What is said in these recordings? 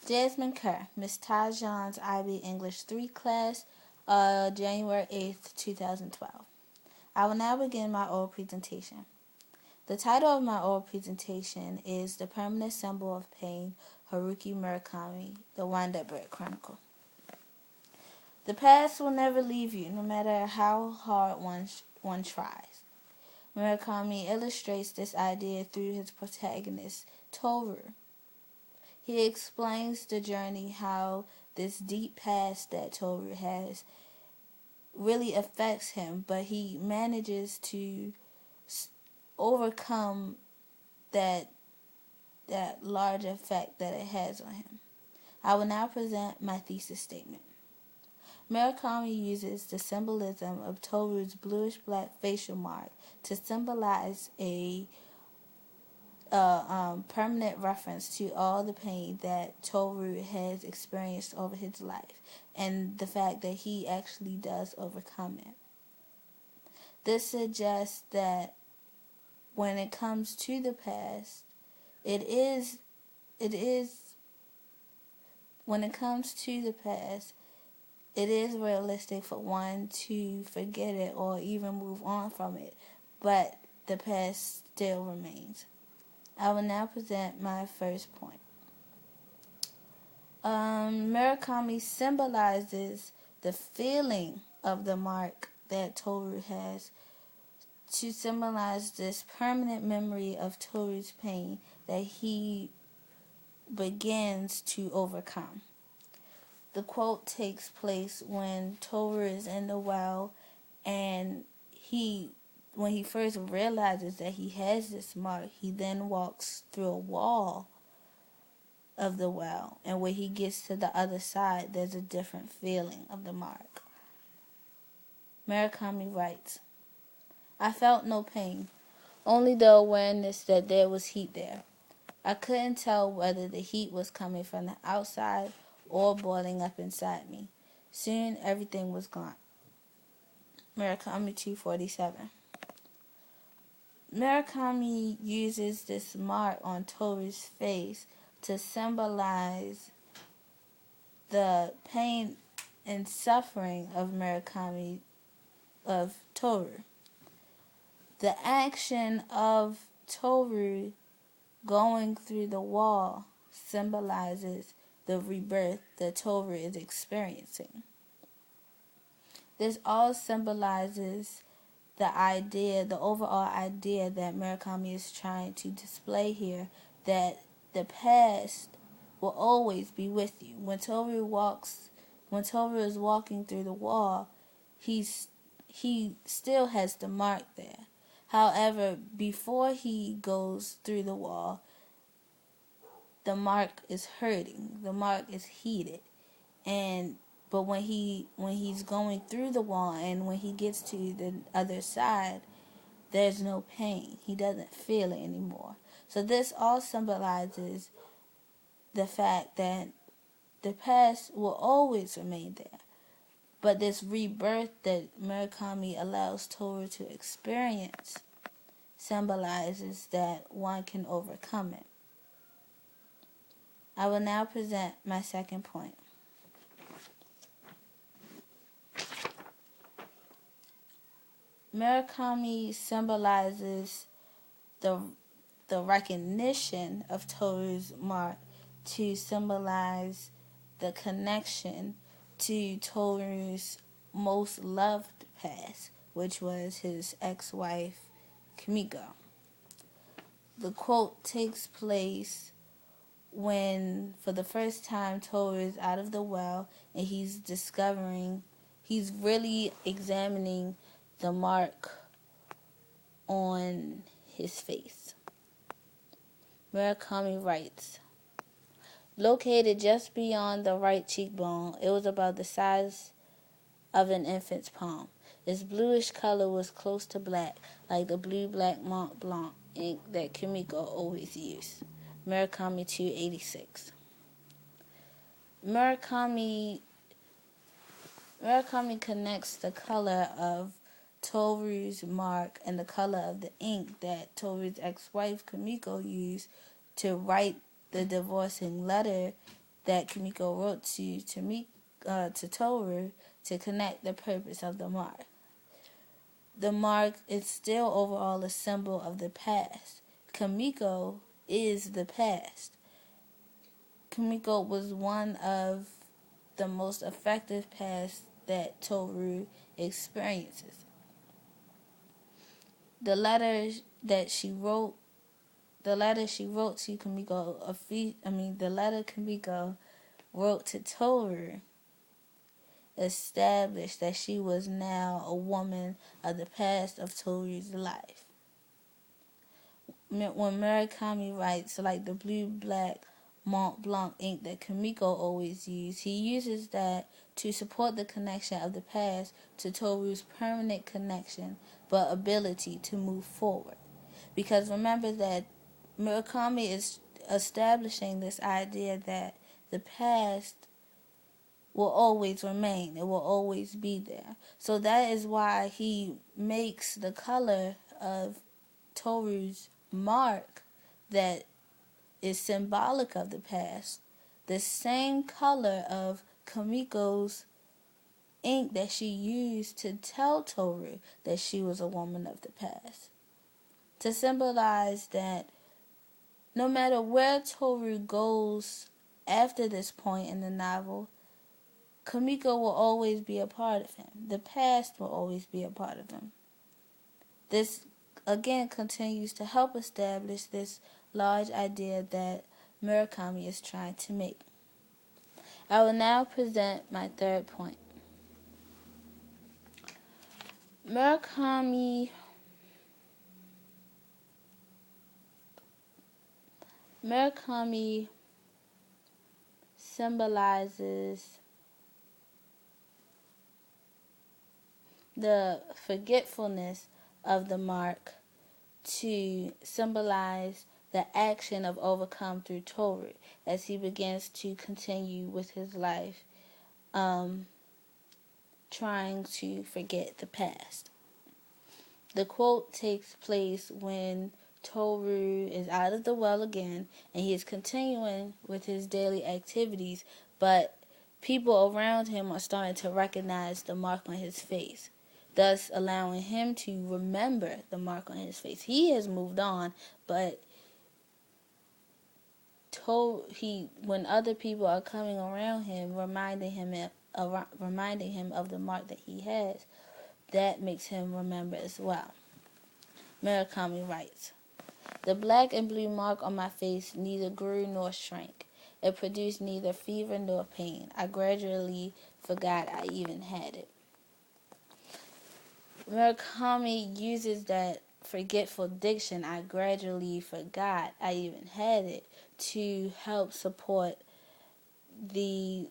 Jasmine Kerr, Miss Tashjian's IB English 3 class, January 8th, 2012. I will now begin my oral presentation. The title of my oral presentation is The Permanent Symbol of Pain, Haruki Murakami, The Wind-Up Bird Chronicle. The past will never leave you, no matter how hard one tries. Murakami illustrates this idea through his protagonist, Toru. He explains the journey, how this deep past that Toru has really affects him, but he manages to overcome that large effect that it has on him. I will now present my thesis statement. Murakami uses the symbolism of Toru's bluish-black facial mark to symbolize a permanent reference to all the pain that Toru has experienced over his life and the fact that he actually does overcome it. This suggests that when it comes to the past, when it comes to the past, it is realistic for one to forget it or even move on from it, but the past still remains. I will now present my first point. Murakami symbolizes the feeling of the mark that Toru has to symbolize this permanent memory of Toru's pain that he begins to overcome. The quote takes place when Toru is in the well, and when he first realizes that he has this mark, he then walks through a wall of the well, and when he gets to the other side, there's a different feeling of the mark. Murakami writes, "I felt no pain, only the awareness that there was heat there. I couldn't tell whether the heat was coming from the outside or boiling up inside me. Soon everything was gone." Murakami 247. Murakami uses this mark on Toru's face to symbolize the pain and suffering of Toru. The action of Toru going through the wall symbolizes the rebirth that Toru is experiencing. This all symbolizes the overall idea that Murakami is trying to display here, that the past will always be with you. When Toru is walking through the wall, he still has the mark there. However, before he goes through the wall, the mark is hurting. The mark is heated, but when he's going through the wall and when he gets to the other side, there's no pain. He doesn't feel it anymore. So this all symbolizes the fact that the past will always remain there. But this rebirth that Murakami allows Toru to experience symbolizes that one can overcome it. I will now present my second point. Murakami symbolizes the recognition of Toru's mark to symbolize the connection to Toru's most loved past, which was his ex-wife, Kimiko. The quote takes place when, for the first time, Toru is out of the well and he's really examining the mark on his face. Murakami writes, "Located just beyond the right cheekbone, it was about the size of an infant's palm. Its bluish color was close to black, like the blue-black Mont Blanc ink that Kimiko always used." Murakami 286. Murakami connects the color of Toru's mark and the color of the ink that Toru's ex-wife Kimiko used to write the divorcing letter that Kimiko wrote to Toru to connect the purpose of the mark. The mark is still overall a symbol of the past. Kimiko is the past. Kimiko was one of the most effective pasts that Toru experiences. The letter she wrote to Kimiko, the letter Kimiko wrote to Toru established that she was now a woman of the past of Toru's life. When Murakami writes, like the blue-black Mont Blanc ink that Kimiko always used, he uses that to support the connection of the past to Toru's permanent connection but ability to move forward. Because remember that Murakami is establishing this idea that the past will always remain. It will always be there. So that is why he makes the color of Toru's mark that is symbolic of the past the same color of Kimiko's ink that she used to tell Toru that she was a woman of the past. To symbolize that no matter where Toru goes after this point in the novel, Kimiko will always be a part of him. The past will always be a part of him. This, again, continues to help establish this large idea that Murakami is trying to make. I will now present my third point. Murakami symbolizes the forgetfulness of the mark to symbolize the action of overcome through Toru as he begins to continue with his life, trying to forget the past. The quote takes place when Toru is out of the well again and he is continuing with his daily activities, but people around him are starting to recognize the mark on his face, thus allowing him to remember the mark on his face. He has moved on, but when other people are coming around him, reminding him of the mark that he has, that makes him remember as well. Murakami writes, "The black and blue mark on my face neither grew nor shrank. It produced neither fever nor pain. I gradually forgot I even had it." Murakami uses that forgetful diction, "I gradually forgot I even had it," to help support the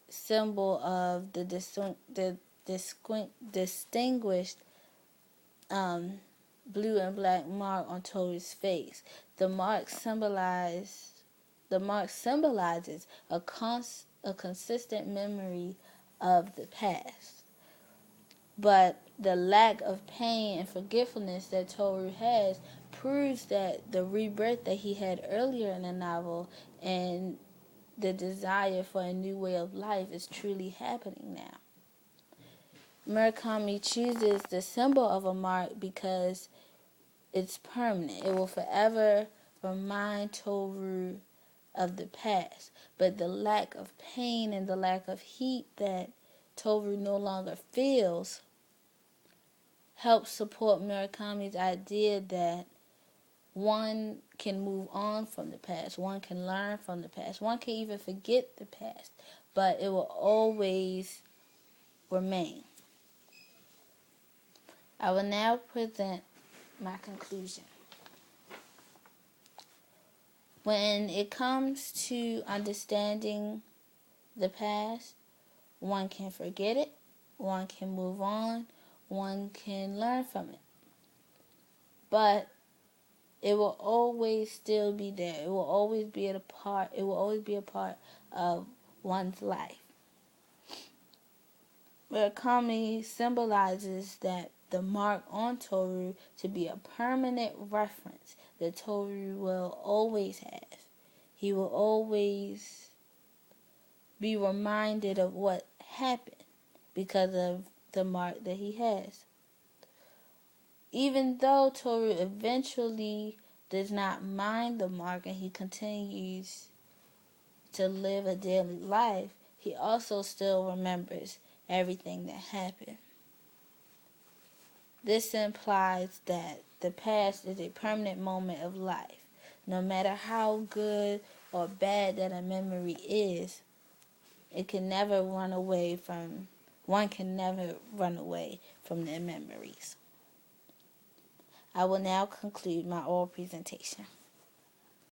symbol of the distinguished blue and black mark on Toru's face. The mark symbolizes a consistent memory of the past. But the lack of pain and forgetfulness that Toru has proves that the rebirth that he had earlier in the novel and the desire for a new way of life is truly happening now. Murakami chooses the symbol of a mark because it's permanent. It will forever remind Toru of the past. But the lack of pain and the lack of heat that Toru no longer feels helps support Murakami's idea that one can move on from the past, one can learn from the past, one can even forget the past, but it will always remain. I will now present my conclusion. When it comes to understanding the past, one can forget it, one can move on, one can learn from it. But it will always still be there. It will always be a part of one's life. Murakami symbolizes that the mark on Toru to be a permanent reference that Toru will always have. He will always be reminded of what happened because of the mark that he has. Even though Toru eventually does not mind the mark and he continues to live a daily life, he also still remembers everything that happened. This implies that the past is a permanent moment of life. No matter how good or bad that a memory is, one can never run away from their memories. I will now conclude my oral presentation.